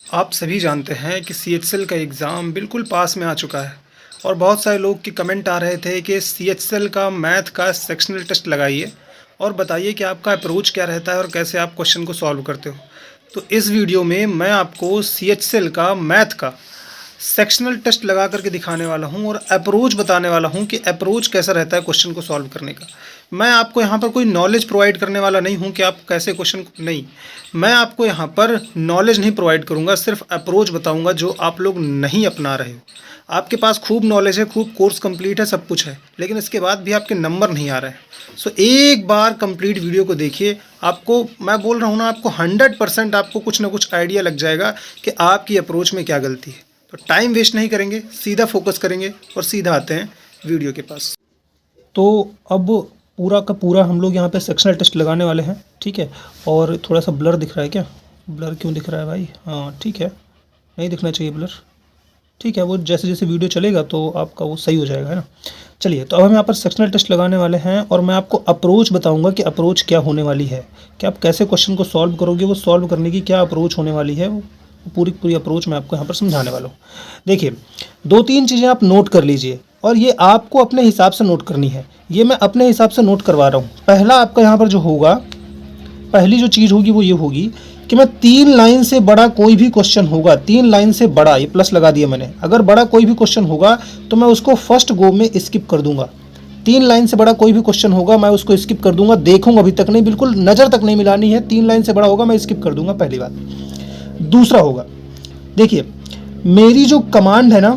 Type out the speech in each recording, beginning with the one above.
आप सभी जानते हैं कि सीएचएसएल का एग्ज़ाम बिल्कुल पास में आ चुका है और बहुत सारे लोग के कमेंट आ रहे थे कि सीएचएसएल का मैथ का सेक्शनल टेस्ट लगाइए और बताइए कि आपका अप्रोच क्या रहता है और कैसे आप क्वेश्चन को सॉल्व करते हो। तो इस वीडियो में मैं आपको सीएचएसएल का मैथ का सेक्शनल टेस्ट लगा करके दिखाने वाला हूं और अप्रोच बताने वाला हूं कि अप्रोच कैसा रहता है क्वेश्चन को सॉल्व करने का। मैं आपको यहां पर कोई नॉलेज प्रोवाइड करने वाला नहीं हूं कि आप कैसे क्वेश्चन नहीं, मैं आपको यहां पर नॉलेज नहीं प्रोवाइड करूंगा, सिर्फ अप्रोच बताऊंगा जो आप लोग नहीं अपना रहे हो। आपके पास खूब नॉलेज है, खूब कोर्स कंप्लीट है, सब कुछ है, लेकिन इसके बाद भी आपके नंबर नहीं आ रहे हैं। सो एक बार कंप्लीट वीडियो को देखिए, आपको मैं बोल रहा हूँ ना, आपको 100% आपको कुछ ना कुछ आइडिया लग जाएगा कि आपकी अप्रोच में क्या गलती है। तो टाइम वेस्ट नहीं करेंगे, सीधा फोकस करेंगे और सीधा आते हैं वीडियो के पास। तो अब पूरा का पूरा हम लोग यहाँ पे सेक्शनल टेस्ट लगाने वाले हैं, ठीक है। और थोड़ा सा ब्लर दिख रहा है क्या? ब्लर क्यों दिख रहा है भाई? हाँ ठीक है, नहीं दिखना चाहिए ब्लर, ठीक है। वो जैसे जैसे वीडियो चलेगा तो आपका वो सही हो जाएगा, है ना। चलिए, तो अब हम यहाँ पर सेक्शनल टेस्ट लगाने वाले हैं और मैं आपको अप्रोच बताऊंगा कि अप्रोच क्या होने वाली है, कि आप कैसे क्वेश्चन को सॉल्व करोगे, वो सॉल्व करने की क्या अप्रोच होने वाली है, वो पूरी अप्रोच मैं आपको यहाँ पर समझाने वाला हूँ। देखिए, 2-3 चीज़ें आप नोट कर लीजिए और ये आपको अपने हिसाब से नोट करनी है। ये मैं अपने हिसाब से नोट करवा रहा हूँ। पहला आपका यहाँ पर जो होगा, पहली जो चीज़ होगी वो ये होगी कि मैं 3 लाइन से बड़ा कोई भी क्वेश्चन होगा, 3 लाइन से बड़ा, ये प्लस लगा दिया मैंने, अगर बड़ा कोई भी क्वेश्चन होगा तो मैं उसको फर्स्ट गो में स्किप कर दूंगा। 3 लाइन से बड़ा कोई भी क्वेश्चन होगा मैं उसको स्किप कर दूंगा, देखूंगा अभी तक नहीं, बिल्कुल नज़र तक नहीं मिलानी है। 3 लाइन से बड़ा होगा मैं स्किप कर दूंगा, पहली बात। दूसरा होगा, देखिए मेरी जो कमांड है ना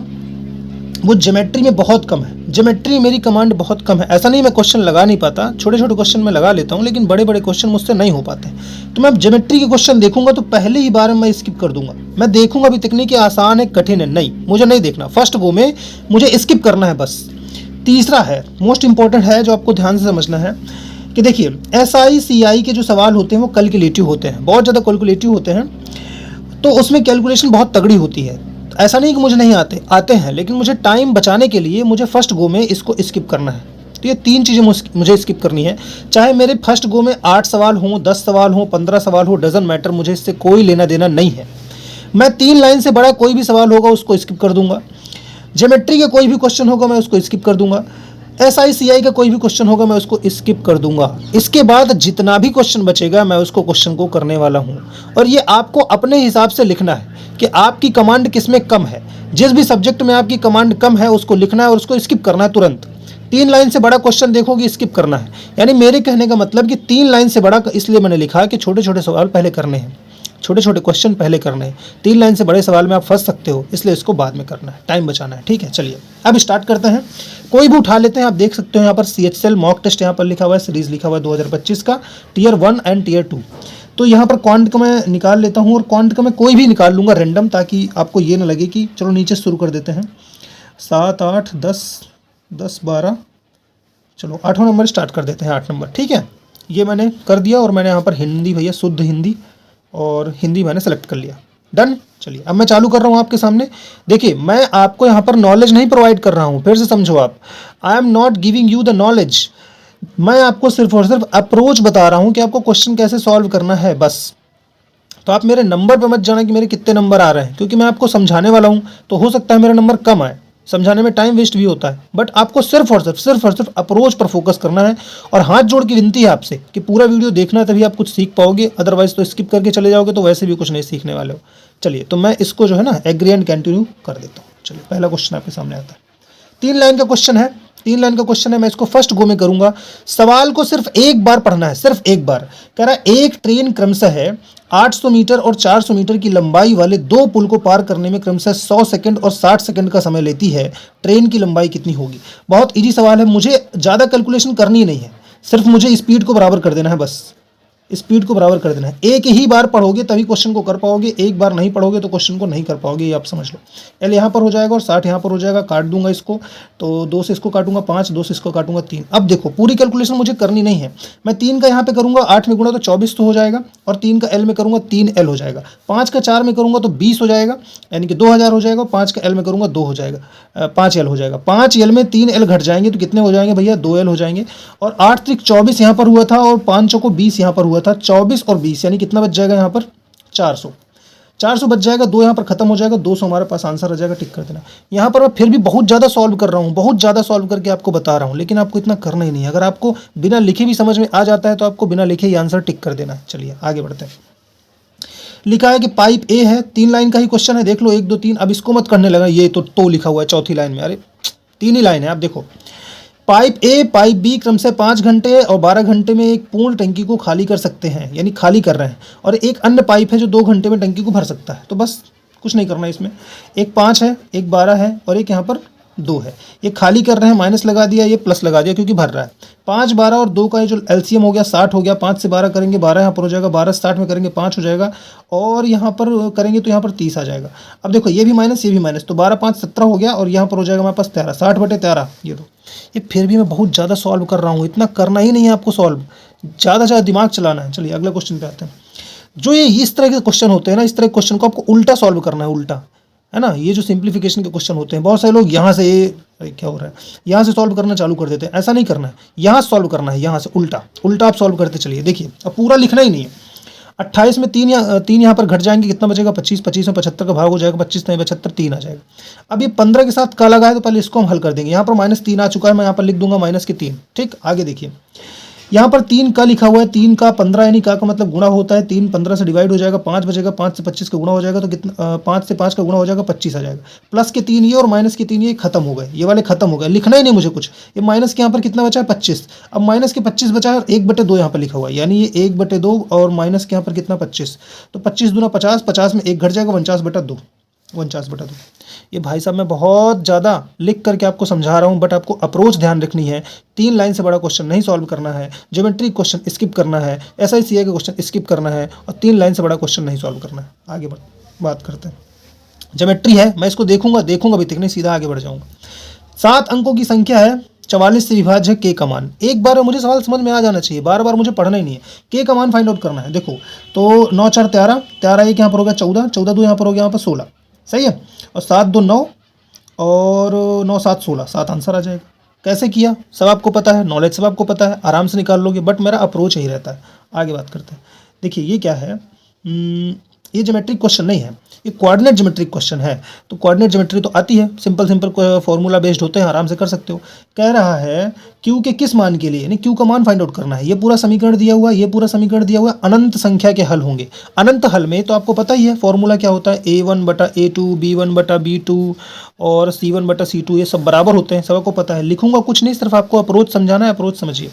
वो ज्योमेट्री में बहुत कम है, ज्योमेट्री मेरी कमांड बहुत कम है। ऐसा नहीं मैं क्वेश्चन लगा नहीं पाता, छोटे छोटे क्वेश्चन मैं लगा लेता हूँ, लेकिन बड़े बड़े क्वेश्चन मुझसे नहीं हो पाते। तो मैं ज्योमेट्री के क्वेश्चन देखूंगा तो पहले ही बार में मैं स्किप कर दूंगा। मैं देखूंगा अभी तकनीकी आसान है कठिन है, नहीं, मुझे नहीं देखना, फर्स्ट गो में मुझे स्किप करना है बस। तीसरा है, मोस्ट इंपॉर्टेंट है, जो आपको ध्यान से समझना है कि देखिए SI CI के जो सवाल होते हैं वो कैलकुलेटिव होते हैं, बहुत ज़्यादा कैलकुलेटिव होते हैं, तो उसमें कैलकुलेशन बहुत तगड़ी होती है। ऐसा नहीं कि मुझे नहीं आते हैं, लेकिन मुझे टाइम बचाने के लिए मुझे फर्स्ट गो में इसको स्किप करना है। तो ये 3 चीज़ें मुझे स्किप करनी है, चाहे मेरे फर्स्ट गो में 8 सवाल हों, 10 सवाल हों, 15 सवाल हो, डजन मैटर, मुझे इससे कोई लेना देना नहीं है। मैं 3 लाइन से बड़ा कोई भी सवाल होगा उसको स्किप कर दूंगा, ज्योमेट्री का कोई भी क्वेश्चन होगा मैं उसको स्किप कर दूंगा, SI CI का कोई भी क्वेश्चन होगा मैं उसको स्किप कर दूंगा। इसके बाद जितना भी क्वेश्चन बचेगा मैं उसको क्वेश्चन को करने वाला हूँ। और ये आपको अपने हिसाब से लिखना है कि आपकी कमांड किस में कम है, जिस भी सब्जेक्ट में आपकी कमांड कम है उसको लिखना है और उसको स्किप करना है तुरंत। 3 लाइन से बड़ा क्वेश्चन देखोगे स्किप करना है, यानी मेरे कहने का मतलब कि 3 लाइन से बड़ा इसलिए मैंने लिखा कि छोटे छोटे सवाल पहले करने हैं, छोटे छोटे क्वेश्चन पहले करने हैं। 3 लाइन से बड़े सवाल में आप फंस सकते हो, इसलिए इसको बाद में करना है, टाइम बचाना है, ठीक है। चलिए अब स्टार्ट करते हैं, कोई भी उठा लेते हैं। आप देख सकते हो यहाँ पर CHSL मॉक टेस्ट यहाँ पर लिखा हुआ है, सीरीज लिखा हुआ है 2025 का, Tier 1 एंड Tier 2। तो यहाँ पर क्वांट का मैं निकाल लेता हूँ और क्वांट का मैं कोई भी निकाल लूँगा रैंडम, ताकि आपको ये ना लगे कि चलो नीचे शुरू कर देते हैं। 7, 8, 10, 10, 12, चलो 8वां नंबर स्टार्ट कर देते हैं, 8 नंबर, ठीक है। ये मैंने कर दिया और मैंने यहाँ पर हिंदी, भैया शुद्ध हिंदी, और हिंदी मैंने सेलेक्ट कर लिया, डन। चलिए अब मैं चालू कर रहा हूँ आपके सामने। देखिए मैं आपको यहाँ पर नॉलेज नहीं प्रोवाइड कर रहा हूँ, फिर से समझो आप, I am not giving you the knowledge, मैं आपको सिर्फ और सिर्फ अप्रोच बता रहा हूँ कि आपको क्वेश्चन कैसे सॉल्व करना है, बस। तो आप मेरे नंबर पे मत जाना कि मेरे कितने नंबर आ रहे हैं, क्योंकि मैं आपको समझाने वाला हूँ, तो हो सकता है मेरा नंबर कम आए, समझाने में टाइम वेस्ट भी होता है। बट आपको सिर्फ और सिर्फ अप्रोच पर फोकस करना है। और हाथ जोड़ की विनती है आपसे कि पूरा वीडियो देखना है, तभी आप कुछ सीख पाओगे, अदरवाइज तो स्किप करके चले जाओगे तो वैसे भी कुछ नहीं सीखने वाले हो। चलिए, तो मैं इसको जो है ना एग्री एंड कंटिन्यू कर देता हूँ। चलिए पहला क्वेश्चन आपके सामने आता है, 3 लाइन का क्वेश्चन है, 3 लाइन का क्वेश्चन है, मैं इसको फर्स्ट गो में करूंगा। सवाल को सिर्फ एक बार पढ़ना है, सिर्फ एक बार। कह रहा है एक ट्रेन क्रमशः है 800 मीटर और 400 मीटर की लंबाई वाले 2 पुल को पार करने में क्रमशः 100 सेकंड और 60 सेकंड का समय लेती है, ट्रेन की लंबाई कितनी होगी। बहुत इजी सवाल है, मुझे ज़्यादा कैलकुलेशन करनी नहीं है, सिर्फ मुझे स्पीड को बराबर कर देना है, बस स्पीड को बराबर कर देना है। एक ही बार पढ़ोगे तभी क्वेश्चन को कर पाओगे, एक बार नहीं पढ़ोगे तो क्वेश्चन को नहीं कर पाओगे, ये आप समझ लो। एल यहाँ पर हो जाएगा और 60 यहाँ पर हो जाएगा, काट दूंगा इसको, तो 2 से इसको काटूंगा 5, 2 से इसको काटूंगा 3। अब देखो पूरी कैलकुलेशन मुझे करनी नहीं है, मैं 3 का यहाँ पे करूंगा, 8 में गुणा तो 24 तो हो जाएगा, और 3 का एल में करूंगा 3L हो जाएगा, 5 का 4 में करूंगा तो 20 हो जाएगा, यानी कि 2000 हो जाएगा, 5 का एल में करूंगा 2 हो जाएगा, 5L हो जाएगा। 5L में 3L घट जाएंगे तो कितने हो जाएंगे भैया, 2L हो जाएंगे। और 8 त्रिक 24 यहाँ पर हुआ था और 5 को 20 यहाँ पर हुआ था, 24 और 20 यानी कितना बच जाएगा यहाँ पर 400। 400 बच जाएगा, 2 यहाँ पर खत्म हो जाएगा, 200 हमारे पास आंसर आ जाएगा, टिक कर देना। यहाँ पर मैं फिर भी बहुत ज़्यादा सॉल्व कर रहा हूँ, बहुत ज़्यादा सॉल्व करके आपको बता रहा हूँ, लेकिन आपको इतना करना ही नहीं है। अगर आपको बिना लिखे भी समझ में आ जाता है तो आपको बिना लिखे ही आंसर टिक कर देना है। चलिए आगे बढ़ते हैं। लिखा है कि पाइप ए है, 3 लाइन का ही क्वेश्चन है, देख लो 1 2 3। अब इसको मत करने लगा, ये तो लिखा हुआ है चौथी लाइन में, अरे 3 ही लाइन है। आप देखो, पाइप ए पाइप बी क्रम से 5 घंटे और 12 घंटे में एक पूर्ण टंकी को खाली कर सकते हैं, यानी खाली कर रहे हैं। और एक अन्य पाइप है जो 2 घंटे में टंकी को भर सकता है। तो बस कुछ नहीं करना है इसमें। एक 5 है, एक 12 है और एक यहाँ पर 2 है। ये खाली कर रहे हैं, माइनस लगा दिया, ये प्लस लगा दिया क्योंकि भर रहा है। 5 12 और 2 का ये जो एलसीएम हो गया 60 हो गया। 5 से 12 करेंगे 12 यहाँ पर हो जाएगा, 12 से 60 में करेंगे 5 हो जाएगा, और यहाँ पर करेंगे तो यहाँ पर 30 आ जाएगा। अब देखो ये भी माइनस ये भी माइनस, तो 12 5 17 हो गया, और यहाँ पर हो जाएगा हमारे पास 13, 60/13। ये दो, ये फिर भी मैं बहुत ज़्यादा सॉल्व कर रहा हूँ, इतना करना ही नहीं है आपको सॉल्व, ज़्यादा ज़्यादा दिमाग चलाना है। चलिए अगले क्वेश्चन पे आते हैं। जो ये इस तरह के क्वेश्चन होते हैं ना, इस तरह के क्वेश्चन को आपको उल्टा सॉल्व करना है, उल्टा, है ना। ये जो सिंप्लीफिकेशन के क्वेश्चन होते हैं, बहुत सारे लोग यहाँ से अरे क्या हो रहा है, यहाँ से सॉल्व करना चालू कर देते हैं। ऐसा नहीं करना है, यहाँ सॉल्व करना है, यहाँ से उल्टा उल्टा आप सॉल्व करते चलिए। देखिए अब पूरा लिखना ही नहीं है। 28 में 3 यहाँ पर घट जाएंगे, कितना बचेगा 25, 25 में 75 का भाग हो जाएगा, 25 नहीं 75, 3 आ जाएगा। अब ये 15 के साथ का लगा है, तो पहले इसको हम हल कर देंगे। यहाँ पर -3 आ चुका है, मैं यहाँ पर लिख दूंगा -3। ठीक, आगे देखिए, यहाँ पर 3 का लिखा हुआ है, 3 का 15, यानी का मतलब गुणा होता है, 3 15 से डिवाइड हो जाएगा, 5 बचेगा, 5 से 25 का गुणा हो जाएगा, तो कितना 5 से 5 का गुणा हो जाएगा, 25 आ जाएगा। प्लस के 3 ये और माइनस के 3 ये खत्म हो गए, ये वाले खत्म हो गए, लिखना ही नहीं मुझे कुछ। ये माइनस के यहाँ पर कितना बचा है 25, अब माइनस के 25 बचा है, 1/2 यहाँ पर लिखा हुआ है, यानी ये 1/2 और माइनस के यहाँ पर कितना 25, तो 25 दूना 50, 50 में 1 घट जाएगा, 49/2, 49/2। ये भाई साहब मैं बहुत ज़्यादा लिख करके आपको समझा रहा हूँ, बट आपको अप्रोच ध्यान रखनी है। 3 लाइन से बड़ा क्वेश्चन नहीं सॉल्व करना है, ज्योमेट्री क्वेश्चन स्किप करना है, SICI का क्वेश्चन स्किप करना है, और 3 लाइन से बड़ा क्वेश्चन नहीं सॉल्व करना है। आगे बात करते हैं। ज्योमेट्री है, मैं इसको देखूंगा भी तक नहीं, सीधा आगे बढ़ जाऊँगा। 7 अंकों की संख्या है, 44 से विभाज्य है, के का मान। एक बार मुझे सवाल समझ में आ जाना चाहिए, बार बार मुझे पढ़ना ही नहीं है। के का मान फाइंड आउट करना है। देखो तो 9 4 13, 13 एक यहाँ पर हो गया 14, 14 2 यहाँ पर हो गया, यहाँ पर 16, सही है, और 7 2 9 और 9 7 16, 7 आंसर आ जाएगा। कैसे किया सब आपको पता है, नॉलेज सब आपको पता है, आराम से निकाल लोगे, बट मेरा अप्रोच यही रहता है। आगे बात करते हैं। देखिए ये क्या है, ये ज्योमेट्रिक क्वेश्चन नहीं है, ये कोऑर्डिनेट ज्योमेट्रिक क्वेश्चन है। तो कोऑर्डिनेट ज्योमेट्री तो आती है, सिंपल फॉर्मूला बेस्ड होते हैं, आराम से कर सकते हो। कह रहा है क्यू के किस मान के लिए, यानी क्यू का मान फाइंड आउट करना है। ये पूरा समीकरण दिया हुआ है, ये पूरा समीकरण दिया हुआ है, अनंत संख्या के हल होंगे। अनंत हल में तो आपको पता ही है फॉर्मूला क्या होता है, A1/A2, B1/B2 और C1/C2, ये सब बराबर होते हैं, सबको पता है। लिखूंगा कुछ नहीं, सिर्फ आपको अप्रोच समझाना है, अप्रोच समझिए।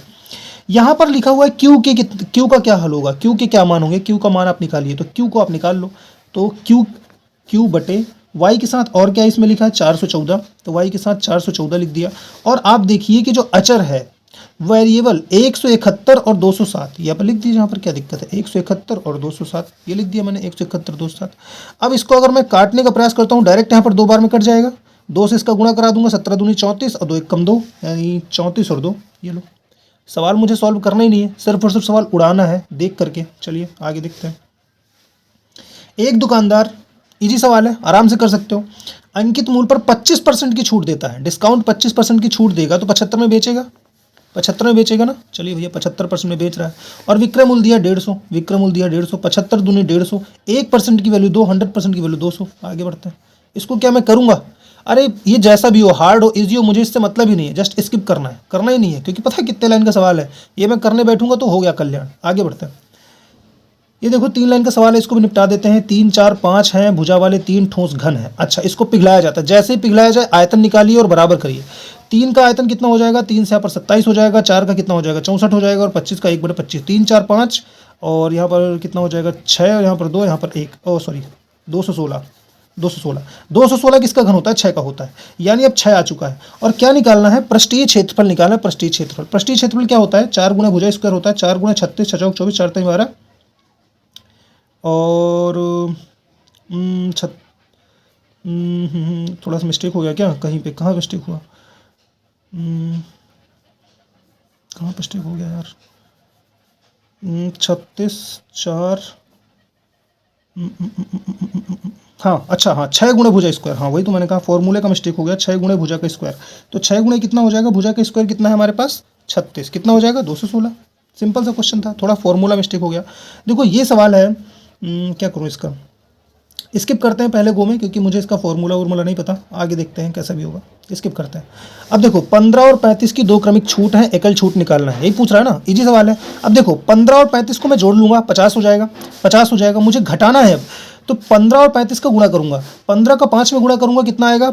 यहाँ पर लिखा हुआ है क्यू का क्या हल होगा, क्यू के क्या मान होंगे, क्यू का मान आप निकालिए। तो क्यू को आप निकाल लो, तो क्यू बटे वाई के साथ, और क्या इसमें लिखा है 414, तो वाई के साथ 414 लिख दिया। और आप देखिए कि जो अचर है वेरिएबल 171 और 207, यहाँ पर लिख दीजिए। यहाँ पर क्या दिक्कत है, 171 और 207 ये लिख दिया मैंने, 171 207। अब इसको अगर मैं काटने का प्रयास करता हूँ, डायरेक्ट यहाँ पर 2 बार में कट जाएगा, 2 से इसका गुणा करा दूंगा, 17 दूनी 34 और 2 1 कम 2, यानी 34 और 2। ये लो, सवाल मुझे सॉल्व करना ही नहीं है, सिर्फ और सिर्फ सवाल उड़ाना है देख करके। चलिए आगे देखते हैं। एक दुकानदार, इजी सवाल है, आराम से कर सकते हो, अंकित मूल पर 25% की छूट देता है। डिस्काउंट 25% की छूट देगा तो 75 में बेचेगा, 75 में बेचेगा ना। चलिए भैया 75% में बेच रहा है, और विक्रय मूल्य दिया 150, विक्रय मूल्य दिया 150, 75 दूनी 150, 1% की वैल्यू 2, 100% की वैल्यू 200। आगे बढ़ते हैं। इसको क्या मैं करूँगा, अरे ये जैसा भी हो, हार्ड हो इजी हो, मुझे इससे मतलब ही नहीं है, जस्ट स्किप करना है, करना ही नहीं है, क्योंकि पता है कितने लाइन का सवाल है, ये मैं करने बैठूंगा तो हो गया कल्याण। आगे बढ़ते हैं। ये देखो 3 लाइन का सवाल है, इसको भी निपटा देते हैं। 3 4 5 हैं भुजा वाले, 3 ठोस घन है। अच्छा, इसको पिघलाया जाता है, जैसे ही पिघलाया जाए आयतन निकालिए और बराबर करिए। 3 का आयतन कितना हो जाएगा, 3 से यहाँ पर 27 हो जाएगा, 4 का कितना हो जाएगा 64 हो जाएगा, और 25 का 1/25, 3 4 5, और यहाँ पर कितना हो जाएगा 6, और यहाँ पर 2, यहाँ पर 1, ओ सॉरी 216, 216 किसका घन होता है, 6 का होता है, यानी अब 6 आ चुका है। और क्या निकालना है, पृष्ठीय क्षेत्रफल निकालना है। पृष्ठीय क्षेत्रफल, पृष्ठीय क्षेत्रफल क्या होता है, 4 गुना भुजा स्क्वायर होता है, 4 गुना 36, 6 चौक 24, 4 3 12, और थोड़ा सा मिस्टेक हो गया क्या कहीं पे, कहाँ मिस्टेक हुआ, कहाँ मिस्टेक हो गया यार, 36 4, हाँ अच्छा, हाँ 6 गुणे भुजा स्क्वायर, हाँ वही तो मैंने कहा, फॉर्मूले का मिस्टेक हो गया, 6 गुणे भुजा का स्क्वायर। तो 6 गुणे कितना हो जाएगा, भुजा का स्क्वायर कितना है हमारे पास 36, कितना हो जाएगा 216। सिंपल सा क्वेश्चन था, थोड़ा फॉर्मूला मिस्टेक हो गया। देखो ये सवाल है, क्या करूँ इसका, स्किप करते हैं पहले गो में, क्योंकि मुझे इसका फॉर्मूला नहीं पता, आगे देखते हैं कैसा भी होगा, स्किप करते हैं। अब देखो 15 और 35 की दो क्रमिक छूट है, एकल छूट निकालना है, यही पूछ रहा है ना, इजी सवाल है। अब देखो 15 और 35 को मैं जोड़ लूँगा, 50 हो जाएगा, 50 हो जाएगा, मुझे घटाना है अब, तो 15 और 35 का गुणा करूँगा, 15 का 5 में गुणा करूँगा, कितना आएगा,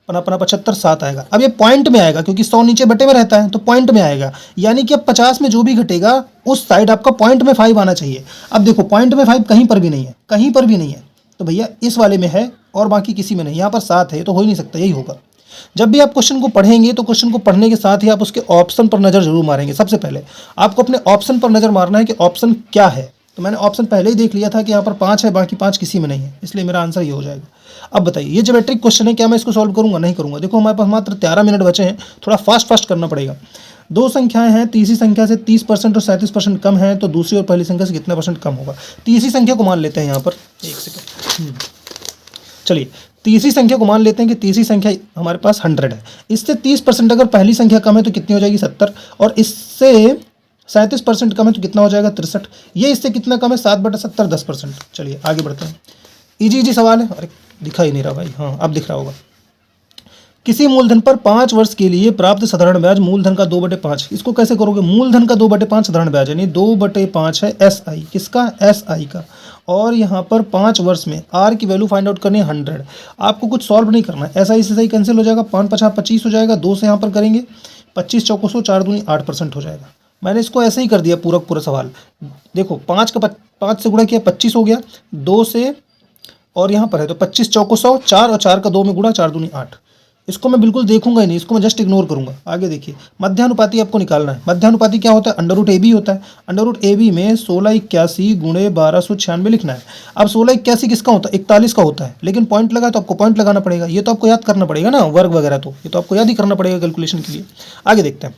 पना 75, 7 आएगा। अब ये पॉइंट में आएगा, क्योंकि 100 नीचे बटे में रहता है, तो पॉइंट में आएगा, यानी कि अब 50 में जो भी घटेगा उस साइड आपका पॉइंट में 5 आना चाहिए। अब देखो पॉइंट में 5 कहीं पर भी नहीं है, कहीं पर भी नहीं है, तो भैया इस वाले में है और बाकी किसी में नहीं, यहाँ पर 7 है, तो हो ही नहीं सकता, यही होगा। जब भी आप क्वेश्चन को पढ़ेंगे तो क्वेश्चन को पढ़ने के साथ ही आप उसके ऑप्शन पर नज़र जरूर मारेंगे। सबसे पहले आपको अपने ऑप्शन पर नज़र मारना है कि ऑप्शन क्या है। तो मैंने ऑप्शन पहले ही देख लिया था कि यहाँ पर 5 है, बाकी 5 किसी में नहीं है, इसलिए मेरा आंसर ये हो जाएगा। अब बताइए, ये ज्योमेट्रिक क्वेश्चन है, क्या मैं इसको सॉल्व करूंगा? नहीं करूंगा। देखो हमारे पास मात्र 13 मिनट बचे हैं, थोड़ा फास्ट करना पड़ेगा। दो संख्याएं हैं, तीसरी संख्या से 30% और 37% कम है, तो दूसरी और पहली संख्या से कितना परसेंट कम होगा? तीसरी संख्या को मान लेते हैं यहाँ पर, एक सेकंड, चलिए तीसरी संख्या को मान लेते हैं कि तीसरी संख्या हमारे पास 100 है। इससे 30% अगर पहली संख्या कम है तो कितनी हो जाएगी? 70, और इससे 37% कम है तो कितना हो जाएगा? 63। ये इससे कितना कम है? 7/70, 10%। चलिए आगे बढ़ते हैं, इजी सवाल है। अरे दिखा ही नहीं रहा भाई, हाँ अब दिख रहा होगा। किसी मूलधन पर 5 वर्ष के लिए प्राप्त साधारण ब्याज मूलधन का 2/5। इसको कैसे करोगे? मूलधन का 2/5 साधारण ब्याज, यानी 2/5 है SI, किसका? SI का। और यहाँ पर 5 वर्ष में R की वैल्यू फाइंड आउट करनी है 100। आपको कुछ सॉल्व नहीं करना है, SI से SI कैंसिल हो जाएगा, 5×5 = 25 हो जाएगा, 2 से यहाँ पर करेंगे 25 चौको 100, 4 दूनी 8% हो जाएगा। मैंने इसको ऐसे ही कर दिया पूरा सवाल। देखो 5 से गुणा किया 25 हो गया, 2 से और यहाँ पर है तो 25 चौको 100, 4 और 4 का 2 में गुणा, 4 दूनी 8। इसको मैं बिल्कुल देखूंगा ही नहीं, इसको मैं जस्ट इग्नोर करूंगा। आगे देखिए, मध्यानुपाती आपको निकालना है। मध्यानुपाती क्या होता है? √AB होता है। √AB में 1681 गुणे 1296 लिखना है। अब 1681 किसका होता है? 41 का होता है, लेकिन पॉइंट लगा तो आपको पॉइंट लगाना पड़ेगा। ये तो आपको याद करना पड़ेगा ना, वर्ग वगैरह, तो ये तो आपको याद ही करना पड़ेगा कैलकुलेशन के लिए। आगे देखते हैं,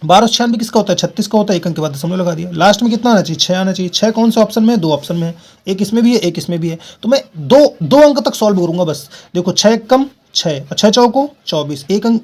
1296 किसका होता है? 36 का होता है, 1 अंक के बाद दशमलव लगा दिया। लास्ट में कितना आना चाहिए? 6 आना चाहिए। 6 कौन से ऑप्शन में है? 2 ऑप्शन में है, एक इसमें भी है, एक इसमें भी है। तो मैं दो अंक तक सॉल्व करूंगा बस। देखो 6 कम 6 और 6 चौको 24, 1 अंक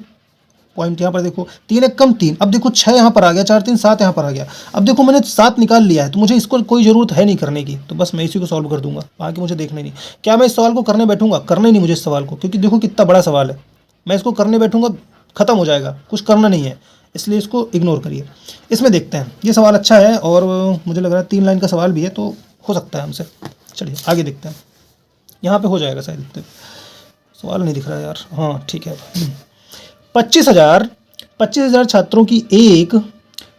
पॉइंट यहाँ पर देखो, 3 1 कम 3। अब देखो 6 यहाँ पर आ गया, 4 3 7 यहाँ पर आ गया। अब देखो मैंने 7 निकाल लिया है, तो मुझे इसको कोई ज़रूरत है नहीं करने की, तो बस मैं इसी को सॉल्व कर दूंगा, बाकी मुझे देखना ही नहीं। क्या मैं इस सवाल को करने बैठूंगा? करना ही नहीं मुझे इस सवाल को, क्योंकि देखो कितना बड़ा सवाल है। मैं इसको करने बैठूंगा खत्म हो जाएगा, कुछ करना नहीं है, इसलिए इसको इग्नोर करिए। इसमें देखते हैं, ये सवाल अच्छा है और मुझे लग रहा है 3 लाइन का सवाल भी है, तो हो सकता है हमसे। चलिए आगे देखते हैं, यहाँ पे हो जाएगा शायद। सवाल नहीं दिख रहा है यार, हाँ ठीक है। 25,000 छात्रों की एक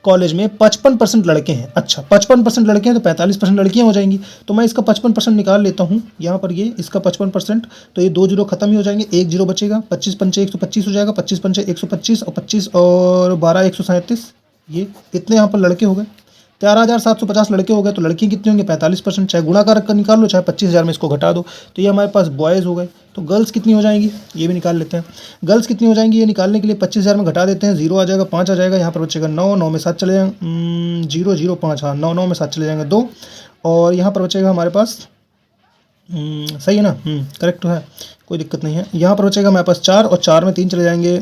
कॉलेज में 55% लड़के हैं। अच्छा 55% लड़के हैं तो 45% लड़कियां हो जाएंगी। तो मैं इसका 55% निकाल लेता हूँ यहाँ पर, ये इसका 55%, तो ये 2 जीरो खत्म ही हो जाएंगे, 1 जीरो बचेगा। 25 पंचे 125 हो जाएगा, 25 पंचे 125 और 25 और 12 137। ये इतने यहाँ पर लड़के हो गए। 13,750 लड़के हो गए, तो लड़की कितने होंगे? 45%। चाहे गुणा कर निकाल लो, चाहे 25,000 में इसको घटा दो, तो ये हमारे पास बॉयज़ हो गए। तो गर्ल्स कितनी हो जाएंगी? ये भी निकाल लेते हैं। गर्ल्स कितनी हो जाएंगी? ये निकालने के लिए 25,000 में घटा देते हैं, 0 आ जाएगा, 5 आ जाएगा, यहाँ पर बचेगा 9, 9 में 7 चले जाएंगे, 0 0 5, हाँ 9 9 में 7 चले जाएंगे 2, और यहाँ पर बचेगा हमारे पास, सही है ना, करेक्ट है, कोई दिक्कत नहीं है। यहाँ पर बचेगा हमारे पास 4 और 4 में 3 चले जाएंगे,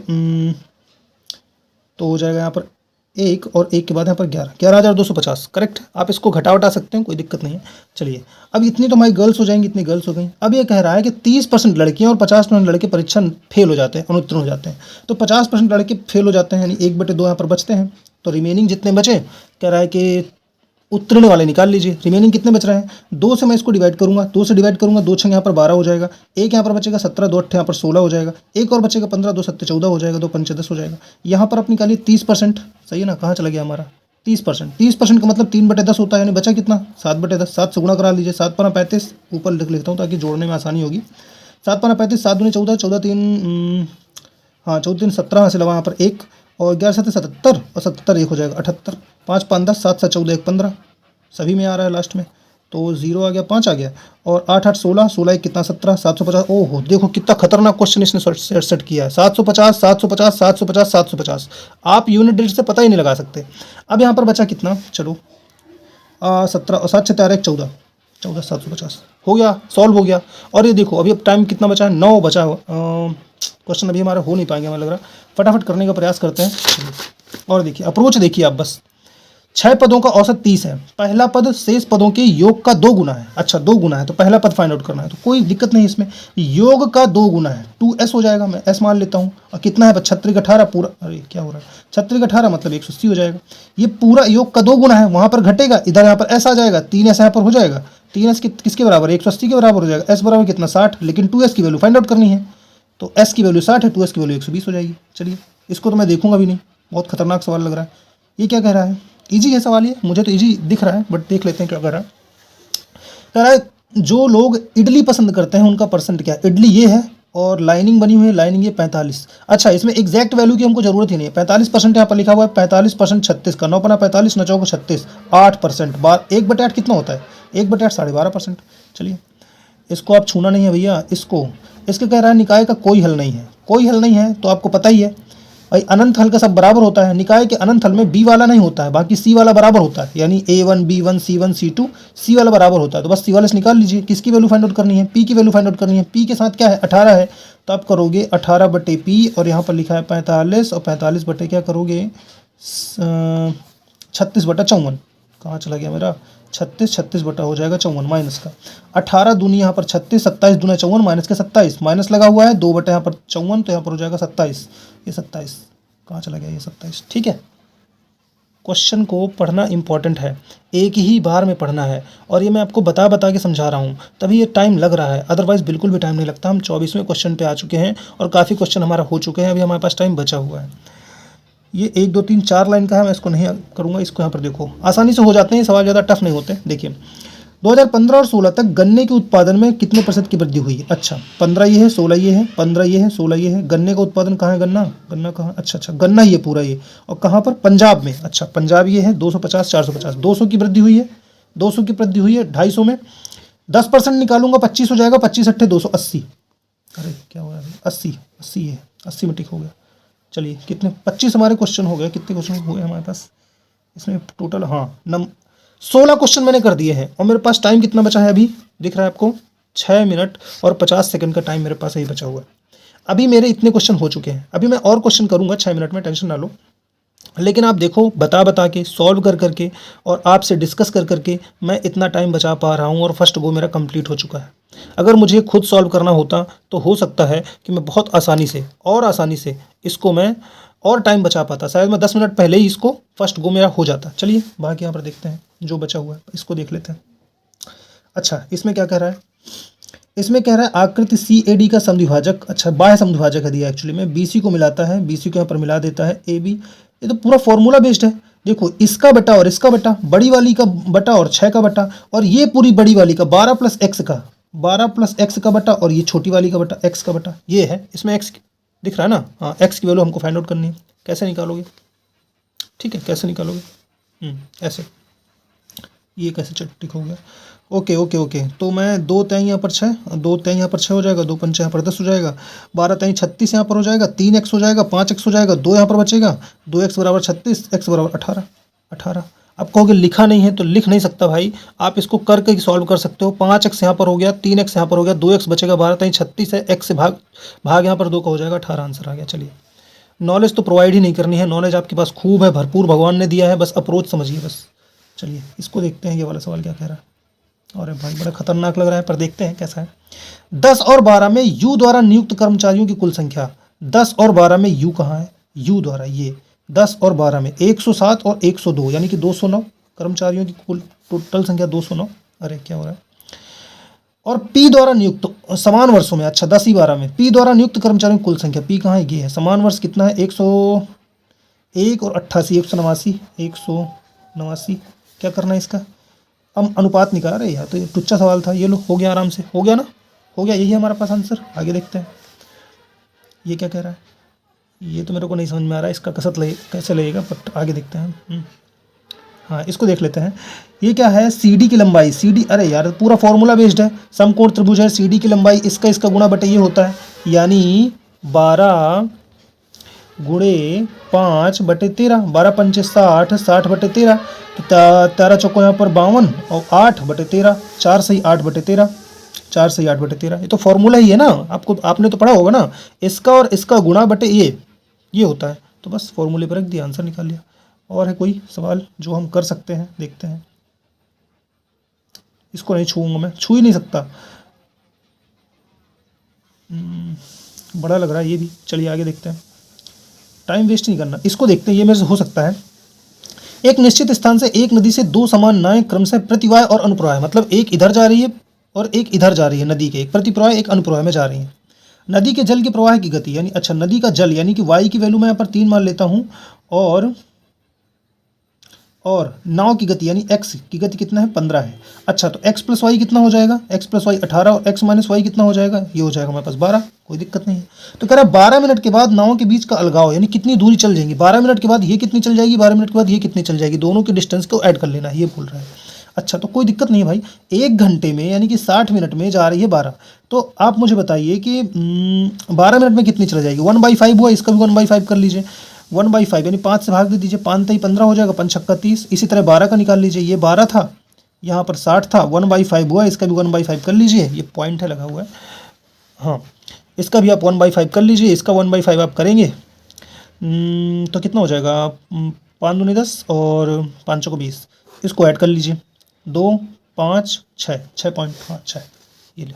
तो हो जाएगा यहाँ पर 1 और 1 के बाद यहाँ पर 11,250, करेक्ट। आप इसको घटा सकते हैं, कोई दिक्कत नहीं है। चलिए अब इतनी तो हमारी गर्ल्स हो जाएंगी, इतनी गर्ल्स हो गई। अब ये कह रहा है कि 30% लड़कियां और 50% लड़के परीक्षा फेल हो जाते हैं, अनुत्तीर्ण हो जाते हैं। तो 50% लड़के फेल हो जाते हैं, यानी 1/2 यहाँ पर बचते हैं। तो रिमेनिंग जितने बचे, कह रहा है कि उत्तीर्ण वाले निकाल लीजिए। रिमेनिंग कितने बच रहे हैं? 2 से मैं इसको डिवाइड करूंगा, 2 से डिवाइड करूंगा, 2 6 यहाँ पर 12 हो जाएगा, 1 यहाँ पर बचेगा 17, 2 8 यहाँ पर 16 हो जाएगा, 1 और बचेगा 15, 2 7 14 हो जाएगा, 2 5 10 हो जाएगा। यहाँ पर आप निकालिए 30%, सही है ना, कहाँ चला गया हमारा 30%। 30% का मतलब 3/10 होता है, यानी बचा कितना? 7/10। 7 से गुणा करा लीजिए, 7 × 35, ऊपर लिख लेता हूँ ताकि जोड़ने में आसानी होगी। 7 × 35, 7 दूनी 14, 14 3, हाँ 14 3 17 से लगा यहाँ पर 1, और 11 7 77 और 77 1 हो जाएगा 78, 5 5 10, 7 7 14 1 15, सभी में आ रहा है लास्ट में, तो 0 आ गया, 5 आ गया, और 8 8 16, 16 1 कितना 17, 750। ओहो देखो कितना खतरनाक क्वेश्चन इसने सेट किया है। 750 750 750 750, आप यूनिट डिजिट से पता ही नहीं लगा सकते। अब यहाँ पर बचा कितना? चलो 17 और 7 4 1 14, 14 750 हो गया, सॉल्व हो गया। और ये देखो अभी अब टाइम कितना बचा है? 9 बचा है। क्वेश्चन अभी हमारे हो नहीं पाएंगे, हमें लग रहा है। फटाफट करने का प्रयास करते हैं। और देखिए अप्रोच देखिए आप, बस 6 पदों का औसत 30 है, पहला पद शेष पदों के योग का 2 गुना है। अच्छा 2 गुना है तो पहला पद फाइंड आउट करना है, तो कोई दिक्कत नहीं इसमें, योग का 2 गुना है 2s हो जाएगा, मैं s मान लेता हूँ। और कितना है 36 18 पूरा, अरे क्या हो रहा है, 36 18 मतलब 180 हो जाएगा। ये पूरा योग का 2 गुना है, वहाँ पर घटेगा, इधर यहाँ पर s आ जाएगा, 3s यहाँ पर हो जाएगा, 3s किसके बराबर 180 के बराबर हो जाएगा, s बराबर कितना 60, लेकिन 2s की वैल्यू फाइंड आउट करनी है, तो s की वैल्यू 60 है, 2s की वैल्यू 120 हो जाएगी। चलिए इसको तो मैं देखूंगा भी नहीं, बहुत खतरनाक सवाल लग रहा है। ये क्या कह रहा है, इजी है सवाल ये, मुझे तो इजी दिख रहा है, बट देख लेते हैं क्या कह रहा है। कह रहा है जो लोग इडली पसंद करते हैं उनका परसेंट क्या है, इडली ये है और लाइनिंग बनी हुई है, लाइनिंग ये 45। अच्छा इसमें एग्जैक्ट वैल्यू की हमको जरूरत ही नहीं है, 45% यहाँ पर लिखा हुआ है, 45% 36 का 9 पना 45 9 चौको 36, 8%, 1/8 कितना होता है, 1/8 12.5%। चलिए इसको आप छूना नहीं है भैया, इसके कह रहा है निकाय का कोई हल नहीं है, कोई हल नहीं है तो आपको पता ही है भाई, अनंत हल का सब बराबर होता है, निकाय के अनंत हल में b वाला नहीं होता है, बाकी c वाला बराबर होता है, यानी a1 b1 c1 c2 c वाला बराबर होता है, तो बस c वाला से निकाल लीजिए। किसकी वैल्यू फाइंड आउट करनी है, p की वैल्यू फाइंड आउट करनी है, p के साथ क्या है 18 है, तो आप करोगे 18/p और यहाँ पर लिखा है 45 और 45 बटे क्या करोगे 36/54, कहाँ चला गया मेरा 36 बटा हो जाएगा 54 माइनस का 18 दूनी यहाँ पर 36, 27 दूना 54 माइनस के 27, माइनस लगा हुआ है 2 बटे यहाँ पर 54, तो यहाँ पर हो जाएगा 27, ये 27 कहाँ चला गया ये 27। ठीक है, क्वेश्चन को पढ़ना इंपॉर्टेंट है, एक ही बार में पढ़ना है, और ये मैं आपको बता के समझा रहा हूँ तभी ये टाइम लग रहा है, अदरवाइज़ बिल्कुल भी टाइम नहीं लगता। हम 24वें क्वेश्चन पे आ चुके हैं और काफ़ी क्वेश्चन हमारा हो चुके हैं, अभी हमारे पास टाइम बचा हुआ है। ये 1 2 3 4 लाइन का है, मैं इसको नहीं करूँगा, इसको यहाँ पर देखो आसानी से हो जाते हैं सवाल, ज़्यादा टफ नहीं होते। देखिए 2015 और 16 तक गन्ने के उत्पादन में कितने % की वृद्धि हुई है। अच्छा 15 ये है, 16 ये है, 15 ये है, 16 ये है। गन्ने का उत्पादन कहाँ है, गन्ना कहाँ, अच्छा गन्ना ये पूरा ये, और कहाँ पर, पंजाब में। अच्छा पंजाब ये है 250 450, 200 की वृद्धि हुई है, 200 की वृद्धि हुई है 250 में 10% निकालूंगा 25 हो जाएगा, 25 अट्ठे 280, अरे क्या हो रहा है 80 ये 80 में टिक हो गया। चलिए कितने 25 हमारे क्वेश्चन हो गए, कितने क्वेश्चन हुए हमारे पास इसमें टोटल, हाँ 16 क्वेश्चन मैंने कर दिए हैं, और मेरे पास टाइम कितना बचा है अभी दिख रहा है आपको 6 मिनट और 50 सेकंड का टाइम मेरे पास ही बचा हुआ है। अभी मेरे इतने क्वेश्चन हो चुके हैं, अभी मैं और क्वेश्चन करूंगा 6 मिनट में, टेंशन ना लो, लेकिन आप देखो बता के सॉल्व कर करके और आपसे डिस्कस कर करके मैं इतना टाइम बचा पा रहा हूँ, और फर्स्ट गो मेरा कंप्लीट हो चुका है। अगर मुझे खुद सॉल्व करना होता तो हो सकता है कि मैं बहुत आसानी से इसको मैं और टाइम बचा पाता, शायद मैं 10 मिनट पहले ही इसको फर्स्ट गो मेरा हो जाता। चलिए बाकी यहाँ पर देखते हैं जो बचा हुआ है, इसको देख लेते हैं। अच्छा इसमें क्या कह रहा है, इसमें कह रहा है आकृति CAD का समद्विभाजक, अच्छा बाह्य समद्विभाजक है दिया एक्चुअली में, BC को मिलाता है, BC को यहाँ पर मिला देता है AB, ये तो पूरा फॉर्मूला बेस्ड है। देखो इसका बटा और इसका बटा, बड़ी वाली का बटा और 6 का बटा, और ये पूरी बड़ी वाली का 12 + x का बटा, और ये छोटी वाली का बटा x का बटा, ये है। इसमें x दिख रहा है ना, हाँ x की वैल्यू हमको फाइंड आउट करनी है। कैसे निकालोगे, ठीक है कैसे निकालोगे, ऐसे, ये कैसे टिक हो गया, ओके तो मैं 2 तय यहाँ पर 6, 2 तय यहाँ पर 6 हो जाएगा, 2 पंचे यहाँ पर 10 हो जाएगा, 12 तय 36 यहाँ पर हो जाएगा, 3x हो जाएगा, 5x हो जाएगा, 2 यहाँ पर बचेगा, 2x बराबर 36, x बराबर 18। आप कहोगे लिखा नहीं है, तो लिख नहीं सकता भाई, आप इसको करके सॉल्व कर सकते हो। 5x यहाँ पर हो गया, 3x यहाँ पर हो गया, 2x बचेगा, 12 तय 36 है, x से भाग यहाँ पर 2 का हो जाएगा, 18 आंसर आ गया। चलिए नॉलेज तो प्रोवाइड ही नहीं करनी है, नॉलेज आपके पास खूब है, भरपूर भगवान ने दिया है, बस अप्रोच समझिए बस। चलिए इसको देखते हैं, ये वाला सवाल क्या कह रहा है। अरे भाई बड़ा खतरनाक लग रहा है, पर देखते हैं कैसा है। 10 और 12 में U द्वारा नियुक्त कर्मचारियों की कुल संख्या, 10 और 12 में U कहाँ है, U द्वारा, ये 10 और 12 में 107 और 102 यानी कि 209 कर्मचारियों की कुल टोटल संख्या 209, अरे क्या हो रहा है। और P द्वारा नियुक्त समान वर्षों में, अच्छा 10 ही 12 में P द्वारा नियुक्त कर्मचारियों की कुल संख्या, P कहाँ है, ये है। समान वर्ष कितना है, 101 और 88, 189, क्या करना है इसका, हम अनुपात निकाल रहे यार, तो ये टुच्चा सवाल था, ये लो हो गया, आराम से हो गया ना, हो गया, यही हमारा पास आंसर। आगे देखते हैं ये क्या कह रहा है, ये तो मेरे को नहीं समझ में आ रहा है, इसका कैसे लगेगा, बट आगे देखते हैं। हाँ इसको देख लेते हैं, ये क्या है, CD की लंबाई, CD, अरे यार पूरा फॉर्मूला बेस्ड है, समकोण त्रिभुज है, CD की लंबाई इसका गुणा बटे ये होता है, यानी 12 गुणे 5 बटे 13, 12 पंचे 60, 60 बटे 13, 13 चौको यहाँ पर 52 और 8 बटे 13, 4 सही 8 बटे 13, 4 सही 8 बटे 13, ये तो फॉर्मूला ही है ना, आपने तो पढ़ा होगा ना, इसका और इसका गुणा बटे ये होता है, तो बस फॉर्मूले पर रख दिया, आंसर निकाल लिया। और है कोई सवाल जो हम कर सकते हैं? देखते हैं। इसको नहीं छूऊंगा मैं, छू ही नहीं सकता, बड़ा लग रहा है ये भी। चलिए आगे देखते हैं, टाइम वेस्ट नहीं करना। इसको देखते हैं, ये मेरे से हो सकता है। एक निश्चित स्थान से एक नदी से दो समान नावें क्रमशः प्रतिवाय और अनुप्रवाह, मतलब एक इधर जा रही है और एक इधर जा रही है, नदी के एक प्रतिप्रवाह एक अनुप्रवाह में जा रही है। नदी के जल के प्रवाह की गति यानी, अच्छा नदी का जल यानी कि वाई की वैल्यू मैं यहाँ पर 3 मान लेता हूँ, और नाव की गति यानी x की गति कितना है? 15 है। अच्छा तो x प्लस वाई कितना हो जाएगा? x प्लस वाई 18 और x माइनस वाई कितना हो जाएगा? ये हो जाएगा हमारे पास 12, कोई दिक्कत नहीं है। तो कह रहा है 12 मिनट के बाद नावों के बीच का अलगाव यानी कितनी दूरी चल जाएंगी, 12 मिनट के बाद ये कितनी चल जाएगी, 12 मिनट के बाद ये कितनी चल जाएगी, दोनों के डिस्टेंस को ऐड कर लेना है, ये बोल रहा है। अच्छा तो कोई दिक्कत नहीं है भाई, 1 घंटे में यानी कि 60 मिनट में जा रही है 12, तो आप मुझे बताइए कि 12 मिनट में कितनी चल जाएगी? 1/5 हुआ, इसका भी 1/5 कर लीजिए। 1/5 यानी 5 से भाग दे दीजिए, 5 तई 15 हो जाएगा, 5 छक्का 30। इसी तरह 12 का निकाल लीजिए, ये 12 था, यहाँ पर 60 था, 1/5 हुआ, इसका भी 1/5 कर लीजिए, ये पॉइंट है लगा हुआ है, हाँ इसका भी आप 1/5 कर लीजिए, इसका 1/5 आप करेंगे तो कितना हो जाएगा? 5 दूनी 10 और 5 चौको 20, इसको ऐड कर लीजिए, 2 5 6 6.5, ये ले।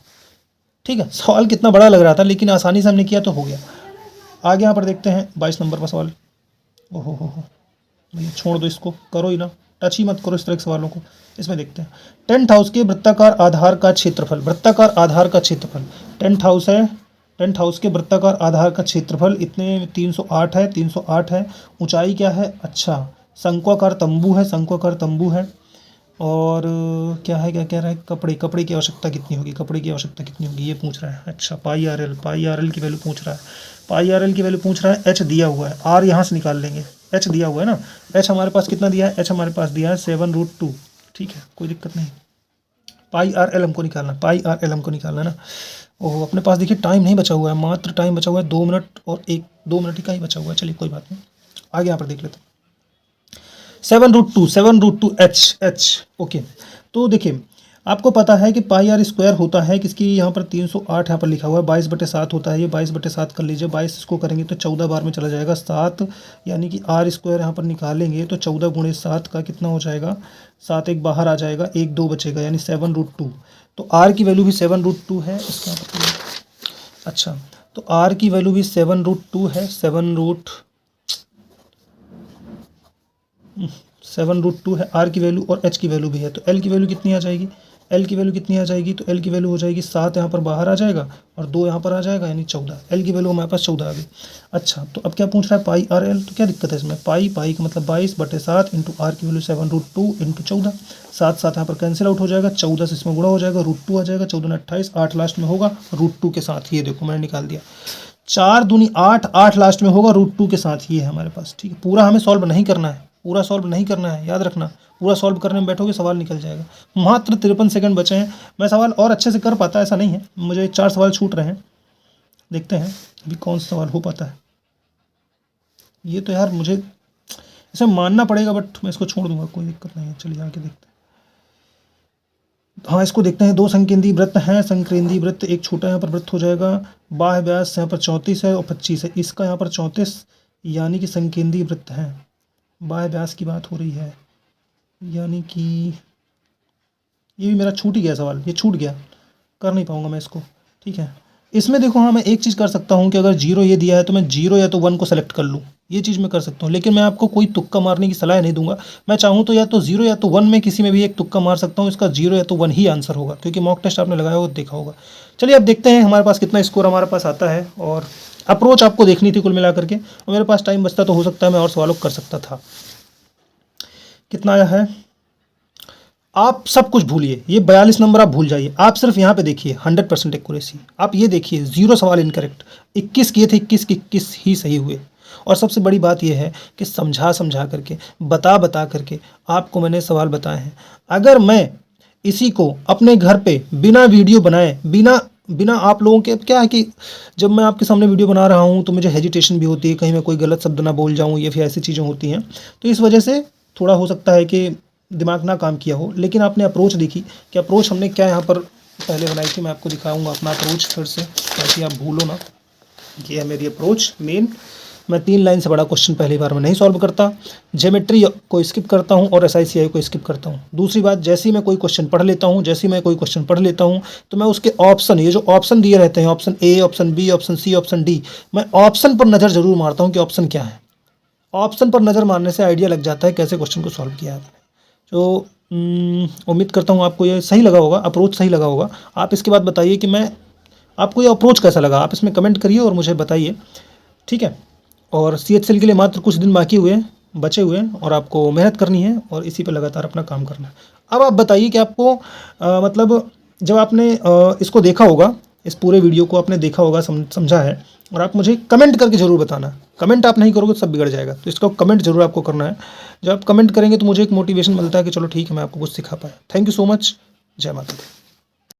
ठीक है, सवाल कितना बड़ा लग रहा था लेकिन आसानी से हमने किया तो हो गया। आगे यहाँ पर देखते हैं 22 नंबर का सवाल। ओहो हो भैया छोड़ दो इसको, करो ही ना, टच ही मत करो इस तरह के सवालों को। इसमें देखते हैं, टेंट हाउस के वृत्ताकार आधार का क्षेत्रफल, वृत्ताकार आधार का क्षेत्रफल, टेंट हाउस है, टेंट हाउस के वृत्ताकार आधार का क्षेत्रफल इतने 308 है, 308 है। ऊंचाई क्या है? अच्छा शंक्वाकार तंबू है, शंक्वाकार तंबू है। और क्या है, क्या कह रहा है? कपड़े की आवश्यकता कितनी होगी, कपड़े की आवश्यकता कितनी होगी ये पूछ रहा है। अच्छा पाई आर एल की वैल्यू पूछ रहा है, पाई आर एल की वैल्यू पूछ रहा है। एच दिया हुआ है, आर यहाँ से निकाल लेंगे, एच दिया हुआ है ना, एच हमारे पास कितना दिया है? एच हमारे पास दिया है 7√2, ठीक है कोई दिक्कत नहीं। पाई आर एल हमको निकालना, पाई आर एल हमको निकालना है ना। ओह अपने पास देखिए टाइम नहीं बचा हुआ है, मात्र टाइम बचा हुआ है 2 मिनट और 2 मिनट का ही बचा हुआ है। चलिए कोई बात नहीं, आगे यहाँ पर देख लेते हैं। 7√2 एच, ओके। तो देखिए आपको पता है कि पाई आर स्क्वायर होता है किसकी, यहाँ पर 308 यहाँ पर लिखा हुआ है, 22/7 होता है, ये 22/7 कर लीजिए, 22 इसको करेंगे तो 14 बार में चला जाएगा, 7 यानी कि आर स्क्वायर यहाँ पर निकालेंगे तो 14 × 7 का कितना हो जाएगा? 7 एक बाहर आ जाएगा, 1 2 बचेगा यानी 7√2। तो आर की वैल्यू भी 7√2 है, इसका मतलब अच्छा तो आर की वैल्यू भी 7√2 है, 7√2 है आर की वैल्यू, और एच की वैल्यू भी है। तो एल की वैल्यू कितनी आ जाएगी? एल की वैल्यू कितनी आ जाएगी? तो एल की वैल्यू हो जाएगी 7 यहाँ पर बाहर आ जाएगा और 2 यहाँ पर आ जाएगा यानी 14। एल की वैल्यू हमारे पास 14 आ गई। अच्छा तो अब क्या पूछ रहा है? पाई आर एल, तो क्या दिक्कत है इसमें? पाई का मतलब 22/7 इंटू आर की वैल्यू 7√2 इंटू 14, 7 यहाँ पर कैंसिल आउट हो जाएगा, 14 से इसमें गुणा हो जाएगा, √2 आ जाएगा, 14 28, 8 लास्ट में होगा √2 के साथ, ये देखो मैंने निकाल दिया, 4 दूनी 8, 8 लास्ट में होगा √2 के साथ, ये है हमारे पास। ठीक है, पूरा हमें सॉल्व नहीं करना है, पूरा सॉल्व नहीं करना है, याद रखना, पूरा सॉल्व करने में बैठोगे सवाल निकल जाएगा। मात्र 53 सेकंड बचे हैं, मैं सवाल और अच्छे से कर पाता ऐसा नहीं है, मुझे 4 सवाल छूट रहे हैं, देखते हैं अभी कौन सा सवाल हो पाता है। ये तो यार मुझे इसे मानना पड़ेगा बट मैं इसको छोड़ दूंगा, कोई दिक्कत नहीं है। चलिए आगे देखते हैं। हाँ इसको देखते हैं, 2 संकेंद्रीय वृत्त हैं, संकेंद्रीय वृत्त एक छोटा यहाँ पर वृत्त हो जाएगा, बाह्य व्यास यहाँ पर 34 है और 25 है, इसका यहाँ पर 34 यानी कि संकेंद्रीय वृत्त है, बाह्य व्यास की बात हो रही है, यानी कि ये भी मेरा छूट ही गया सवाल, ये छूट गया, कर नहीं पाऊंगा मैं इसको। ठीक है, इसमें देखो हाँ मैं एक चीज़ कर सकता हूँ कि अगर 0 ये दिया है तो मैं 0 या तो 1 को सेलेक्ट कर लूँ, ये चीज़ मैं कर सकता हूँ, लेकिन मैं आपको कोई तुक्का मारने की सलाह नहीं दूंगा। मैं चाहूँ तो या तो 0 या तो 1 में किसी में भी एक तुक्का मार सकता हूँ, इसका 0 या तो 1 ही आंसर होगा, क्योंकि मॉक टेस्ट आपने लगाया होगा देखा होगा। चलिए अब देखते हैं हमारे पास कितना स्कोर हमारे पास आता है, और अप्रोच आपको देखनी थी कुल मिला करके, और मेरे पास टाइम बचता तो हो सकता है मैं और सवालों कर सकता था। कितना आया है? आप सब कुछ भूलिए, ये 42 नंबर आप भूल जाइए, आप सिर्फ यहाँ पे देखिए 100% एक्यूरेसी, आप ये देखिए 0 सवाल इनकरेक्ट, 21 किए थे 21 के 21 ही सही हुए। और सबसे बड़ी बात यह है कि समझा करके बता करके आपको मैंने सवाल बताए हैं। अगर मैं इसी को अपने घर पे बिना वीडियो बनाए, बिना आप लोगों के, क्या है कि जब मैं आपके सामने वीडियो बना रहा हूँ तो मुझे हेजिटेशन भी होती है, कहीं मैं कोई गलत शब्द ना बोल जाऊँ या फिर ऐसी चीज़ें होती हैं, तो इस वजह से थोड़ा हो सकता है कि दिमाग ना काम किया हो। लेकिन आपने अप्रोच देखी कि अप्रोच हमने क्या यहाँ पर पहले बनाई थी, मैं आपको दिखाऊंगा अपना अप्रोच फिर से ताकि आप भूलो ना। ये है मेरी अप्रोच मेन, मैं 3 लाइन से बड़ा क्वेश्चन पहली बार में नहीं सॉल्व करता। ज्योमेट्री को स्किप करता हूँ और SICI को स्किप करता हूँ। दूसरी बात, जैसे ही मैं कोई क्वेश्चन पढ़ लेता हूँ, तो मैं उसके ऑप्शन, ये जो ऑप्शन दिए रहते हैं, option A, option B, option C, option D, मैं ऑप्शन पर नज़र ज़रूर मारता हूँ कि ऑप्शन क्या है। ऑप्शन पर नज़र मारने से आइडिया लग जाता है कैसे क्वेश्चन को सॉल्व किया है आपने। तो उम्मीद करता हूँ आपको ये सही लगा होगा, अप्रोच सही लगा होगा। आप इसके बाद बताइए कि मैं आपको ये अप्रोच कैसा लगा, आप इसमें कमेंट करिए और मुझे बताइए, ठीक है। और CHCL के लिए मात्र कुछ दिन बचे हुए हैं और आपको मेहनत करनी है और इसी पे लगातार अपना काम करना है। अब आप बताइए कि आपको मतलब जब आपने इसको देखा होगा, इस पूरे वीडियो को आपने देखा होगा, समझा है, और आप मुझे कमेंट करके ज़रूर बताना। कमेंट आप नहीं करोगे तो सब बिगड़ जाएगा, तो इसका कमेंट ज़रूर आपको करना है। जब आप कमेंट करेंगे तो मुझे एक मोटिवेशन मिलता है कि चलो ठीक है, मैं आपको कुछ सिखा पाया। Thank you so much. जय माता दी।